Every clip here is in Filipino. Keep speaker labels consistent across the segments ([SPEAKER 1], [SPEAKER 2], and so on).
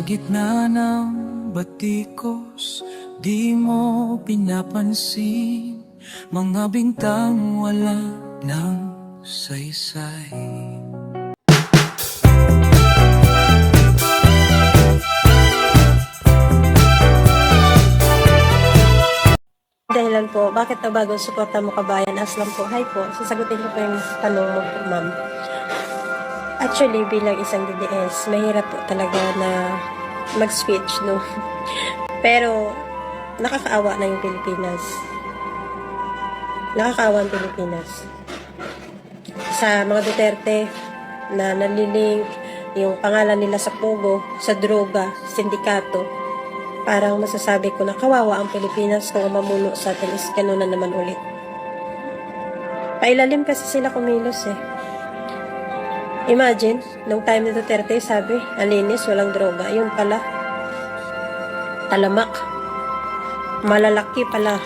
[SPEAKER 1] gitna ng batikos, di mo pinapansin mga bintang wala ng saysay.
[SPEAKER 2] Dahilan po, bakit na bagong suporta mo kabayan? Aslam po, hi po, sasagutin ko po yung tanong mo po, ma'am. Actually, bilang isang DDS, mahirap po talaga na mag-switch, no? Pero, nakakaawa na yung Pilipinas. Nakakaawa ang Pilipinas. Sa mga Duterte na nalilink yung pangalan nila sa Pogo, sa droga, sindikato, parang masasabi ko na kawawa ang Pilipinas kung mamuno sa atin is gano'n na naman ulit. Pailalim kasi sila kumilos eh. Imagine, nung time ni Duterte, sabi, alinis, walang droga. Yun pala, talamak. Malalaki pala.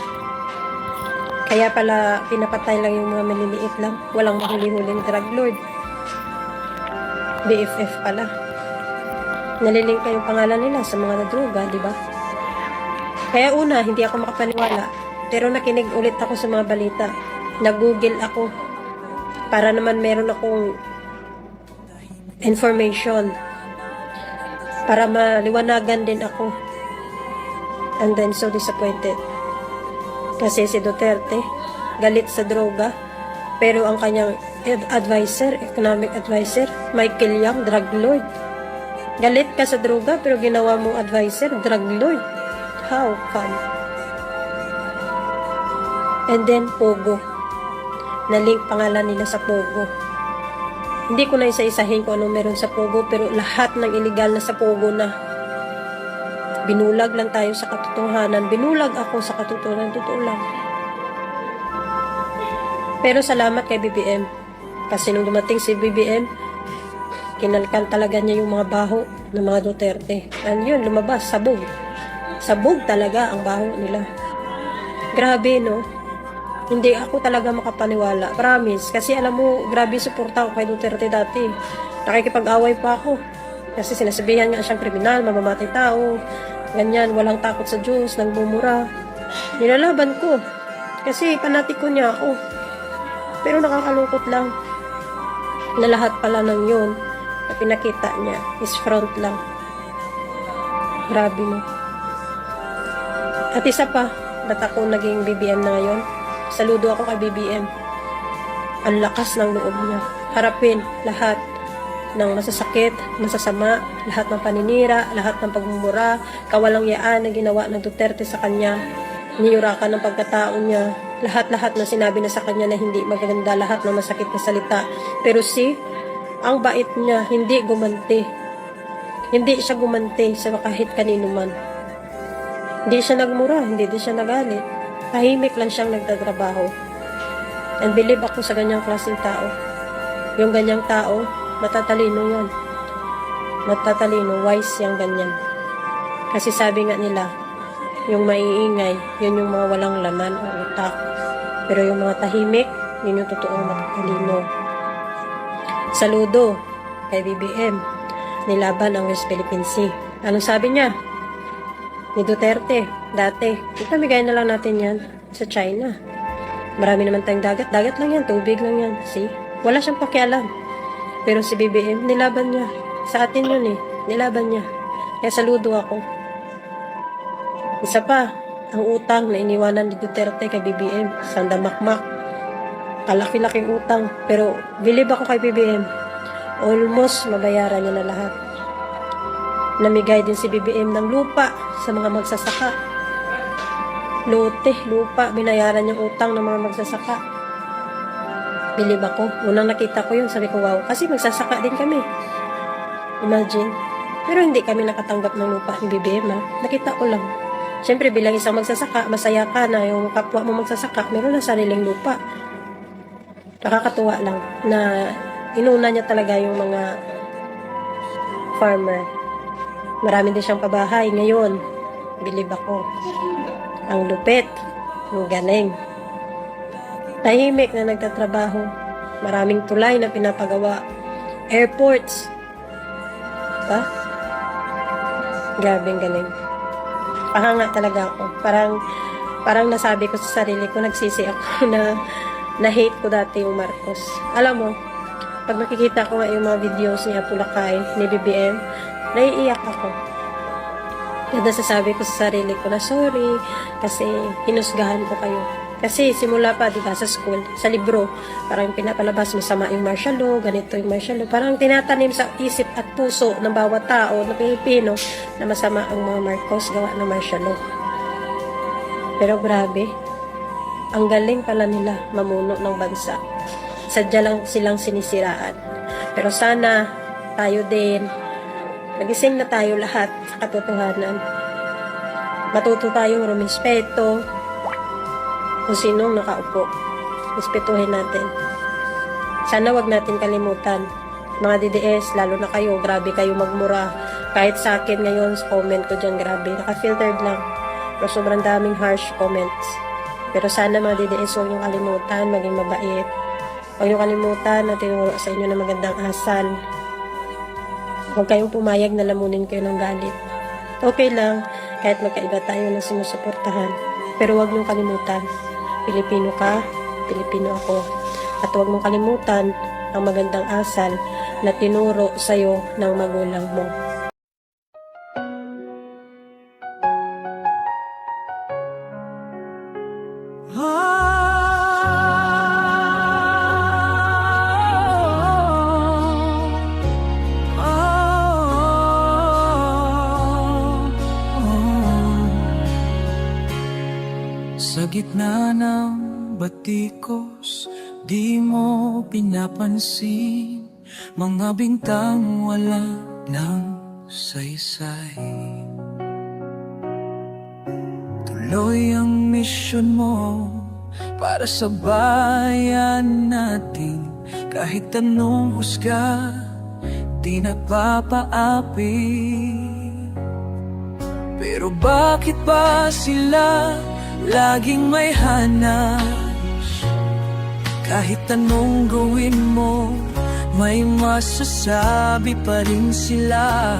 [SPEAKER 2] Kaya pala, pinapatay lang yung mga maliliit lang. Walang mahuli-huling drug lord. BFF pala. Nalilink yung pangalan nila sa mga droga, di ba? Kaya una, hindi ako makapaniwala. Pero nakinig ulit ako sa mga balita. Nag-google ako. Para naman meron akong information. Para maliwanagan din ako. And then, so disappointed. Kasi si Duterte, galit sa droga. Pero ang kanyang advisor, economic advisor, Michael Yang, drug lord. Galit ka sa droga, pero ginawa mong advisor, drug lord. How come? And then, Pogo. Nalink pangalan nila sa Pogo. Hindi ko na isa-isahin kung anong meron sa Pogo, pero lahat ng illegal na sa Pogo na. Binulag lang tayo sa katotohanan. Binulag ako sa katotohanan. Totoo lang. Pero salamat kay BBM. Kasi nung dumating si BBM, kinalkal talaga niya yung mga baho ng mga Duterte. And yun, lumabas, sabog. Sabog talaga ang baho nila. Grabe, no? Hindi ako talaga makapaniwala. Promise. Kasi alam mo, grabe suporta ko kay Duterte dati. Nakikipag-away pa ako. Kasi sinasabihan nga siyang kriminal, mamamatay tao, ganyan, walang takot sa Diyos, nagbumura. Nilalaban ko. Kasi panatiko niya ako. Pero nakakalungkot lang na lahat pala ng yun na pinakita niya is front lang. Grabe, no? At isa pa, ba't ako naging BBM na ngayon? Saludo ako kay BBM. Ang lakas ng loob niya. Harapin lahat ng masasakit, masasama, lahat ng paninira, lahat ng pagmumura, kawalang-yaan na ginawa ng Duterte sa kanya, niyurakan ng pagkatao niya, lahat-lahat na sinabi na sa kanya na hindi maganda, lahat ng masakit na salita. Pero ang bait niya, hindi gumanti. Hindi siya gumanti sa kahit kanino man. Hindi siya nagmura, hindi din siya nagalit. Tahimik lang siyang nagtatrabaho. And believe ako sa ganyang klaseng tao. Yung ganyang tao, matatalino yan. Matatalino, wise yung ganyan. Kasi sabi nga nila, yung maiingay, yun yung mga walang laman o utak. Pero yung mga tahimik, yun yung totoong matatalino. Saludo kay BBM. Nilaban ang West Philippine Sea. Anong sabi niya? Ni Duterte, dati, itamigay na lang natin yan sa China. Marami naman tayong dagat. Dagat lang yan, tubig lang yan. See? Wala siyang pakialam. Pero si BBM, nilaban niya. Sa atin yun eh. Nilaban niya. Kaya saludo ako. Isa pa, ang utang na iniwanan ni Duterte kay BBM. Sandamakmak. Kalaki-laking utang. Pero believe ako kay BBM. Almost mabayaran niya na lahat. Namigay din si BBM ng lupa sa mga magsasaka. Lote, lupa, binayaran yung utang ng mga magsasaka. Believe ako. Unang nakita ko yun, sabi ko, wow. Kasi magsasaka din kami. Imagine. Pero hindi kami nakatanggap ng lupa ni BBM, ha? Nakita ko lang. Siyempre, bilang isang magsasaka, masaya ka na yung kapwa mo magsasaka, meron na sariling lupa. Nakakatuwa lang na inuna niya talaga yung mga farmer. Marami din siyang pabahay ngayon. Believe ako. Ang lupit. Ang galing. Tahimik na nagtatrabaho. Maraming tulay na pinapagawa. Airports. Diba? Grabe, ang galing. Pahanga talaga ako. Parang nasabi ko sa sarili ko, nagsisi ako na-hate ko dati yung Marcos. Alam mo, pag nakikita ko nga yung mga videos ni Apulakay, ni BBM, naiiyak ako. Kaya nasasabi ko sa sarili ko na sorry kasi hinusgahan ko kayo. Kasi simula pa, di ba, sa school, sa libro, parang pinapalabas, masama yung martial law, ganito yung martial law. Parang tinatanim sa isip at puso ng bawat tao na Pilipino na masama ang mga Marcos gawa ng martial law. Pero grabe, ang galing pala nila mamuno ng bansa. Sadya lang silang sinisiraan. Pero sana tayo din, magising na tayo lahat sa katotohanan. Matuto tayong rumispeto kung sinong nakaupo. Respetuhin natin. Sana wag natin kalimutan. Mga DDS, lalo na kayo, grabe kayo magmura. Kahit sa akin ngayon, sa comment ko dyan, grabe. Naka-filtered lang. Pero sobrang daming harsh comments. Pero sana mga DDS, huwag niyong kalimutan, maging mabait. Huwag niyong kalimutan na tinuro sa inyo na magandang asal. Huwag kayong pumayag na lamunin kayo ng galit. Okay lang, kahit magkaiba tayo na sinusuportahan. Pero huwag niyong kalimutan. Pilipino ka, Pilipino ako. At huwag mong kalimutan ang magandang asal na tinuro sa'yo ng magulang mo.
[SPEAKER 1] Sa gitna ng batikos, di mo pinapansin mga bintang wala ng saysay. Tuloy ang misyon mo para sa bayan natin. Kahit anong husga, di nagpapaapi. Pero bakit ba sila laging may hanap? Kahit anong gawin mo, may masasabi pa rin sila.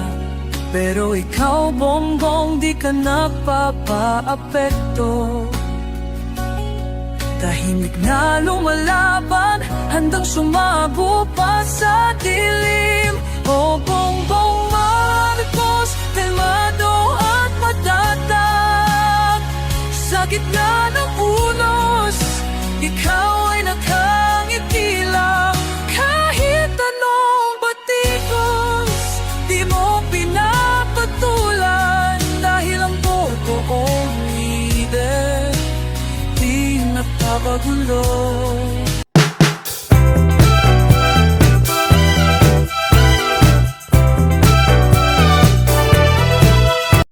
[SPEAKER 1] Pero ikaw, Bongbong, di ka nagpapaapekto. Tahimik na lumalaban, handang sumago pa sa dilim. O Bongbong Marcos, kalmado at matatag. Sa gitna ng unos, ikaw ay nakangiti lang. Kahit anong batikos, di mo pinapatulan. Dahil ang totoong leader, di nagpapagulo.